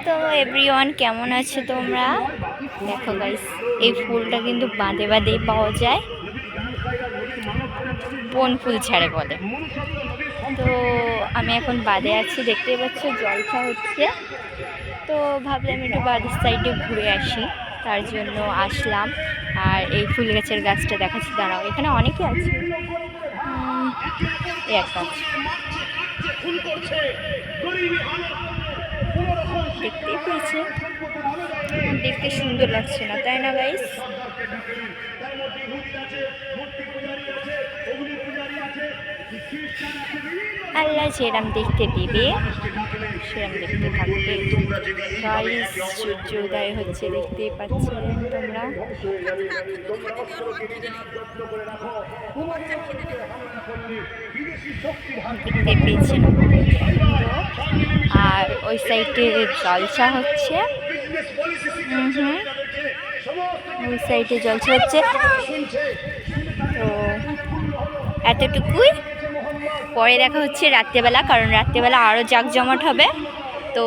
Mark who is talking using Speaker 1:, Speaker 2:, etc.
Speaker 1: তো এভরিওয়ান, কেমন আছো তোমরা? দেখো গাইস, এই ফুলটা কিন্তু বাঁধে বাঁধেই পাওয়া যায়, বন ফুল ছাড়ে বলে। তো আমি এখন বাঁধে আছি, দেখতেই পাচ্ছ জলসা হচ্ছে। তো ভাবলাম একটু বাঁধের সাইডে ঘুরে আসি, তার জন্য আসলাম। আর এই ফুল গাছের গাছটা দেখাচ্ছি, দাঁড়াও, এখানে অনেকে আছে। এক গাছ দেখতেই পেয়েছে, দেখতে সুন্দর লাগছে না, তাই না গাইস? আল্লাহ যেরম দেখতে দেবে সেরম দেখতে থাকবে। গাইস, সূর্যোদয় হচ্ছে, দেখতেই পাচ্ছিলেন তোমরা। দেখতে পেয়েছেন, আর ওই সাইডে জলসা হচ্ছে। ওই সাইডে জলসা হচ্ছে। তো এতটুকুই, পরে দেখা হচ্ছে রাত্রেবেলা, কারণ রাত্রেবেলা আরও জাঁকজমট হবে। তো